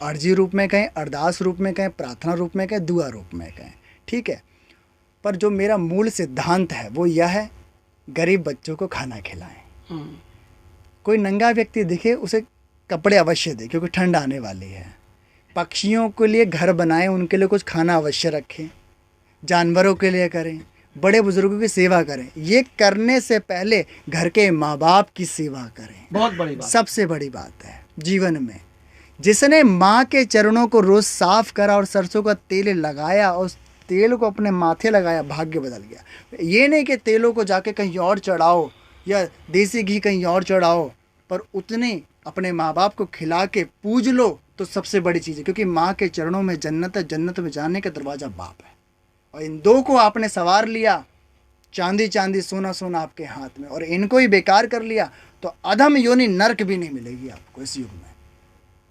RG रूप में कहें, अरदास रूप में कहें, प्रार्थना रूप में कहें, दुआ रूप में कहें, ठीक है। पर जो मेरा मूल सिद्धांत है वो यह है, गरीब बच्चों को खाना खिलाएं। कोई नंगा व्यक्ति दिखे उसे कपड़े अवश्य दें, क्योंकि ठंड आने वाली है। पक्षियों के लिए घर बनाएं, उनके लिए कुछ खाना अवश्य रखें। जानवरों के लिए करें, बड़े बुजुर्गों की सेवा करें। ये करने से पहले घर के माँ बाप की सेवा करें। बहुत बड़ी बात, सबसे बड़ी बात है जीवन में। जिसने माँ के चरणों को रोज साफ करा और सरसों का तेल लगाया और उस तेल को अपने माथे लगाया, भाग्य बदल गया। ये नहीं कि तेलों को जाके कहीं और चढ़ाओ या देसी घी कहीं और चढ़ाओ, पर उतने अपने माँ बाप को खिला के पूज लो तो सबसे बड़ी चीज़ है। क्योंकि माँ के चरणों में जन्नत है, जन्नत में जाने का दरवाज़ा बाप है। और इन दो को आपने सवार लिया, चांदी चांदी सोना सोना आपके हाथ में, और इनको ही बेकार कर लिया तो अधम योनि नरक भी नहीं मिलेगी आपको इस युग में।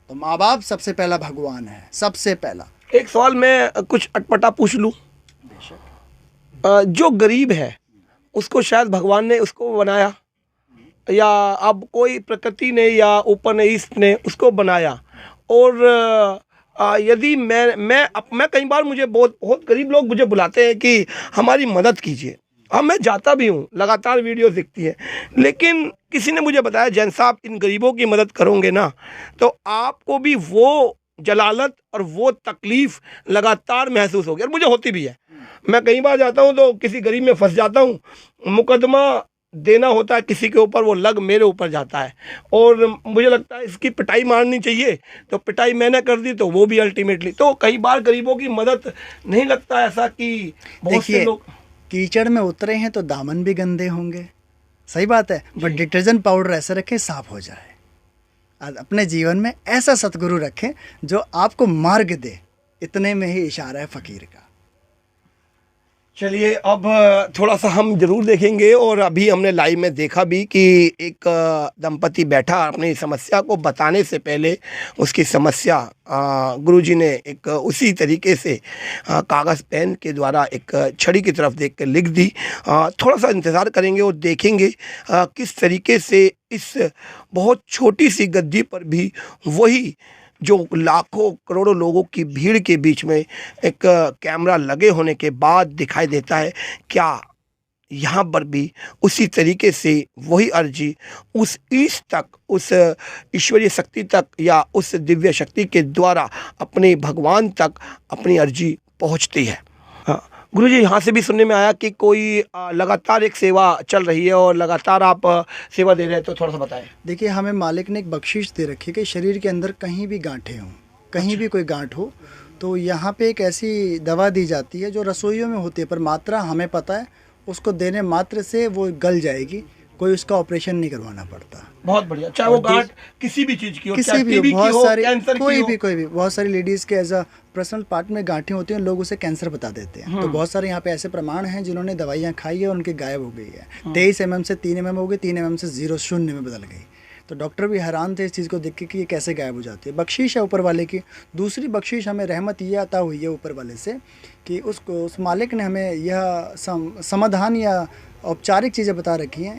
तो माँ बाप सबसे पहला भगवान है, सबसे पहला। एक सवाल मैं कुछ अटपटा पूछ लूँ। जो गरीब है उसको शायद भगवान ने उसको बनाया, या अब कोई प्रकृति ने या ऊपर ने ईस्ट ने उसको बनाया। और यदि मैं कई बार, मुझे बहुत गरीब लोग मुझे बुलाते हैं कि हमारी मदद कीजिए। हाँ, मैं जाता भी हूँ, लगातार वीडियो दिखती है। लेकिन किसी ने मुझे बताया, जैन साहब, इन गरीबों की मदद करोगे ना तो आपको भी वो जलालत और वो तकलीफ़ लगातार महसूस होगी। और मुझे होती भी है। मैं कई बार जाता हूँ तो किसी गरीब में फंस जाता हूँ, मुकदमा देना होता है किसी के ऊपर, वो लग मेरे ऊपर जाता है और मुझे लगता है इसकी पिटाई मारनी चाहिए, तो पिटाई मैंने कर दी तो वो भी अल्टीमेटली। तो कई बार गरीबों की मदद नहीं लगता ऐसा कि बहुत से लोग कीचड़ में उतरे हैं तो दामन भी गंदे होंगे, सही बात है। बट डिटर्जेंट पाउडर ऐसे रखें साफ हो जाए। अपने जीवन में ऐसा सतगुरु रखें जो आपको मार्ग दे, इतने में ही इशारा है फकीर का। चलिए, अब थोड़ा सा हम जरूर देखेंगे। और अभी हमने लाइव में देखा भी कि एक दंपति बैठा, अपनी समस्या को बताने से पहले उसकी समस्या गुरुजी ने एक उसी तरीके से कागज़ पेन के द्वारा एक छड़ी की तरफ देख कर लिख दी। थोड़ा सा इंतज़ार करेंगे और देखेंगे किस तरीके से इस बहुत छोटी सी गद्दी पर भी वही जो लाखों करोड़ों लोगों की भीड़ के बीच में एक कैमरा लगे होने के बाद दिखाई देता है। क्या यहाँ पर भी उसी तरीके से वही अर्जी उस ईश तक, उस ईश्वरीय शक्ति तक या उस दिव्य शक्ति के द्वारा अपने भगवान तक अपनी अर्जी पहुँचती है? हाँ गुरुजी, यहाँ से भी सुनने में आया कि कोई लगातार एक सेवा चल रही है और लगातार आप सेवा दे रहे हैं, तो थोड़ा सा बताएं। देखिए, हमें मालिक ने एक बख्शिश दे रखी है कि शरीर के अंदर कहीं भी गांठें हों, कहीं भी कोई गांठ हो तो यहाँ पे एक ऐसी दवा दी जाती है जो रसोइयों में होती है, पर मात्रा हमें पता है, उसको देने मात्र से वो गल जाएगी, कोई उसका ऑपरेशन नहीं करवाना पड़ता। बहुत बढ़िया। चाहे वो गांठ किसी भी चीज़ की हो, किसी भी, बहुत सारी, कोई भी बहुत सारी लेडीज़ के एज अ पर्सनल पार्ट में गांठें होती हैं, लोग उसे कैंसर बता देते हैं। तो बहुत सारे यहाँ पे ऐसे प्रमाण हैं जिन्होंने दवाइयाँ खाई है और उनकी गायब हो गई है। 23 mm से 3 mm हो गई, 3 mm से 0 में बदल गई। तो डॉक्टर भी हैरान थे इस चीज़ को देख के कि ये कैसे गायब हो जाती है। बख्शीश है ऊपर वाले की। दूसरी बख्शीश हमें रहमत ये अता हुई है ऊपर वाले से कि उस मालिक ने हमें यह समाधान या औपचारिक चीज़ें बता रखी हैं